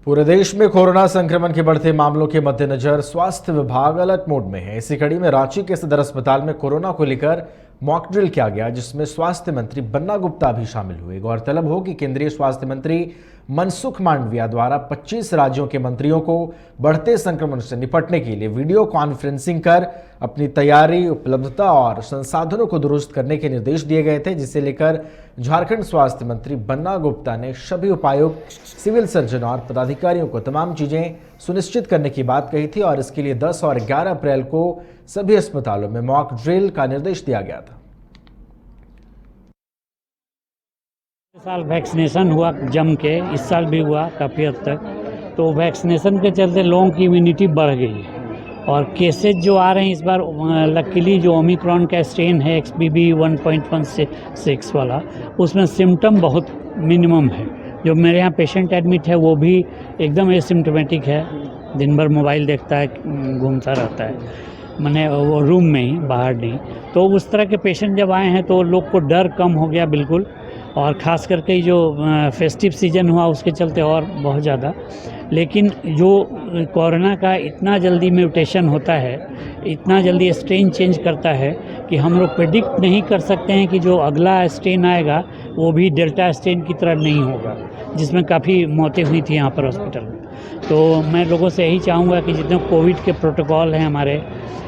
पूरे देश में कोरोना संक्रमण के बढ़ते मामलों के मद्देनजर स्वास्थ्य विभाग अलर्ट मोड में है। इसी कड़ी में रांची के सदर अस्पताल में कोरोना को लेकर मॉक ड्रिल किया गया, जिसमें स्वास्थ्य मंत्री बन्ना गुप्ता भी शामिल हुए। गौरतलब हो कि केंद्रीय स्वास्थ्य मंत्री मनसुख मांडविया द्वारा 25 राज्यों के मंत्रियों को बढ़ते संक्रमण से निपटने के लिए वीडियो कॉन्फ्रेंसिंग कर अपनी तैयारी, उपलब्धता और संसाधनों को दुरुस्त करने के निर्देश दिए गए थे, जिसे लेकर झारखंड स्वास्थ्य मंत्री बन्ना गुप्ता ने सभी उपायुक्त, सिविल सर्जन और पदाधिकारियों को तमाम चीजें सुनिश्चित करने की बात कही थी और इसके लिए 10 और 11 अप्रैल को सभी अस्पतालों में मॉक ड्रिल का निर्देश दिया गया था। इस साल वैक्सीनेशन हुआ जम के, इस साल भी हुआ काफ़ी हद तक, तो वैक्सीनेशन के चलते लोगों की इम्यूनिटी बढ़ गई है और केसेज जो आ रहे हैं इस बार लकीली जो ओमिक्रॉन का स्ट्रेन है XBB 1.16 वाला, उसमें सिम्टम बहुत मिनिमम है। जो मेरे यहाँ पेशेंट एडमिट है वो भी एकदम एसिम्टोमेटिक है, दिन भर मोबाइल देखता है, घूमता रहता है, मैंने वो रूम में ही, बाहर नहीं। तो उस तरह के पेशेंट जब आए हैं तो लोग को डर कम हो गया बिल्कुल, और ख़ास करके जो फेस्टिव सीजन हुआ उसके चलते और बहुत ज़्यादा। लेकिन जो कोरोना का इतना जल्दी म्यूटेशन होता है, इतना जल्दी स्ट्रेन चेंज करता है कि हम लोग प्रेडिक्ट नहीं कर सकते हैं कि जो अगला स्ट्रेन आएगा वो भी डेल्टा स्ट्रेन की तरह नहीं होगा, जिसमें काफ़ी मौतें हुई थी यहाँ पर हॉस्पिटल में। तो मैं लोगों से यही चाहूँगा कि जितने कोविड के प्रोटोकॉल हैं हमारे,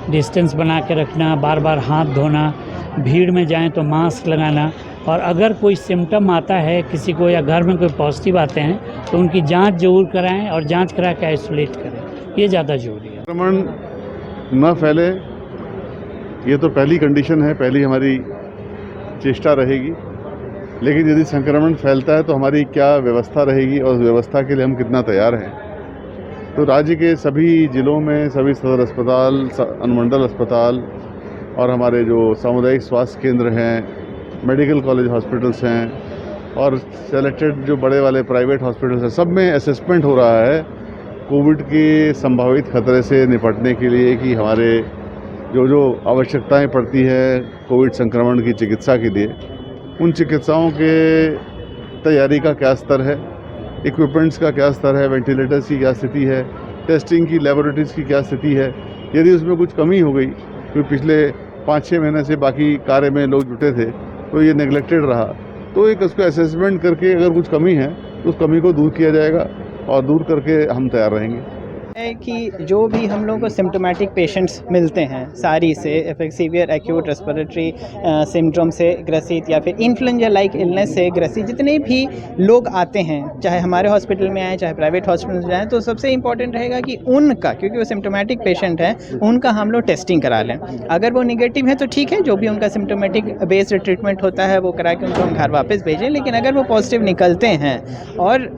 डिस्टेंस बना के रखना, बार बार हाथ धोना, भीड़ में जाएं तो मास्क लगाना, और अगर कोई सिम्टम आता है किसी को या घर में कोई पॉजिटिव आते हैं तो उनकी जांच जरूर कराएं और जांच करा के आइसोलेट करें, ये ज़्यादा जरूरी है। संक्रमण न फैले, ये तो पहली कंडीशन है, पहली हमारी चेष्टा रहेगी। लेकिन यदि संक्रमण फैलता है तो हमारी क्या व्यवस्था रहेगी और उस व्यवस्था के लिए हम कितना तैयार हैं। तो राज्य के सभी जिलों में सभी सदर अस्पताल, अनुमंडल अस्पताल और हमारे जो सामुदायिक स्वास्थ्य केंद्र हैं, मेडिकल कॉलेज हॉस्पिटल्स हैं और सेलेक्टेड जो बड़े वाले प्राइवेट हॉस्पिटल्स हैं, सब में असेसमेंट हो रहा है कोविड के संभावित खतरे से निपटने के लिए कि हमारे जो आवश्यकताएं पड़ती है कोविड संक्रमण की चिकित्सा के लिए, उन चिकित्साओं के तैयारी का क्या स्तर है, इक्विपमेंट्स का क्या स्तर है, वेंटिलेटर्स की क्या स्थिति है, टेस्टिंग की लैबोरेटरीज़ की क्या स्थिति है। यदि उसमें कुछ कमी हो गई, क्योंकि पिछले 5-6 महीने से बाकी कार्य में लोग जुटे थे तो ये नेग्लेक्टेड रहा, तो एक उसको असेसमेंट करके अगर कुछ कमी है तो उस कमी को दूर किया जाएगा और दूर करके हम तैयार रहेंगे। है कि जो भी हम लोगों को सिम्टोमेटिक पेशेंट्स मिलते हैं, सारी से सीवियर एक्यूट रेस्पिरेटरी सिंड्रोम से ग्रसित या फिर इन्फ्लुएंजा लाइक इलनेस से ग्रसित जितने भी लोग आते हैं, चाहे हमारे हॉस्पिटल में आए चाहे प्राइवेट हॉस्पिटल में जाएँ, तो सबसे इम्पॉर्टेंट रहेगा कि उनका, क्योंकि वो सिम्टोमेटिक पेशेंट हैं, उनका हम लोग टेस्टिंग करा लें। अगर वो निगेटिव है तो ठीक है, जो भी उनका सिम्टोमेटिक बेस्ड ट्रीटमेंट होता है वो करा के उनको हम घर वापस भेजें। लेकिन अगर वो पॉजिटिव निकलते हैं और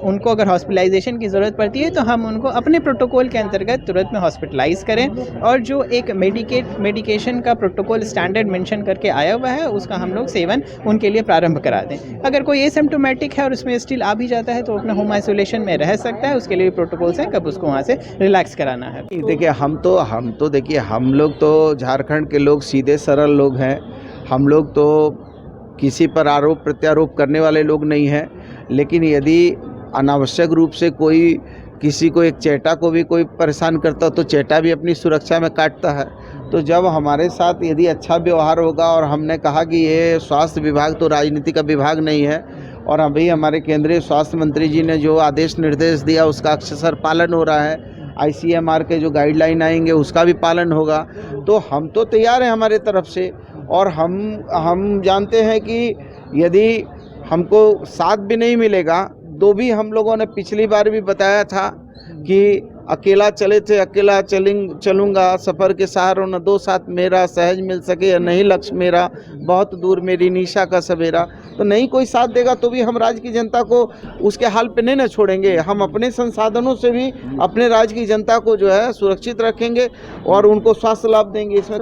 उनको अगर हॉस्पिटलाइजेशन की ज़रूरत पड़ती है तो हम उनको अपने प्रोटोकॉल के अंतर्गत तुरंत में हॉस्पिटलाइज करें, और जो एक मेडिकेशन का प्रोटोकॉल स्टैंडर्ड मेंशन करके आया हुआ है उसका हम लोग सेवन उनके लिए प्रारंभ करा दें। अगर कोई एसिम्प्टोमेटिक है और उसमें स्टिल आ भी जाता है तो अपना होम आइसोलेशन में रह सकता है, उसके लिए प्रोटोकॉल्स हैं, कब उसको वहाँ से रिलैक्स कराना है। देखिए हम लोग तो झारखंड के लोग सीधे सरल लोग हैं, हम लोग तो किसी पर आरोप प्रत्यारोप करने वाले लोग नहीं हैं। लेकिन यदि अनावश्यक रूप से कोई किसी को, एक चेटा को भी कोई परेशान करता तो चेटा भी अपनी सुरक्षा में काटता है। तो जब हमारे साथ यदि अच्छा व्यवहार होगा, और हमने कहा कि ये स्वास्थ्य विभाग तो राजनीति का विभाग नहीं है, और अभी हमारे केंद्रीय स्वास्थ्य मंत्री जी ने जो आदेश निर्देश दिया उसका अक्षरशः पालन हो रहा है, ICMR के जो गाइडलाइन आएंगे उसका भी पालन होगा। तो हम तो तैयार हैं हमारे तरफ से, और हम जानते हैं कि यदि हमको साथ भी नहीं मिलेगा तो भी हम लोगों ने पिछली बार भी बताया था कि अकेला चले थे, अकेला चलूँगा सफ़र के सहारों न दो साथ मेरा, सहज मिल सके या नहीं लक्ष्य मेरा, बहुत दूर मेरी निशा का सवेरा। तो नहीं कोई साथ देगा तो भी हम राज्य की जनता को उसके हाल पे नहीं ना छोड़ेंगे। हम अपने संसाधनों से भी अपने राज्य की जनता को जो है सुरक्षित रखेंगे और उनको स्वास्थ्य लाभ देंगे। इसमें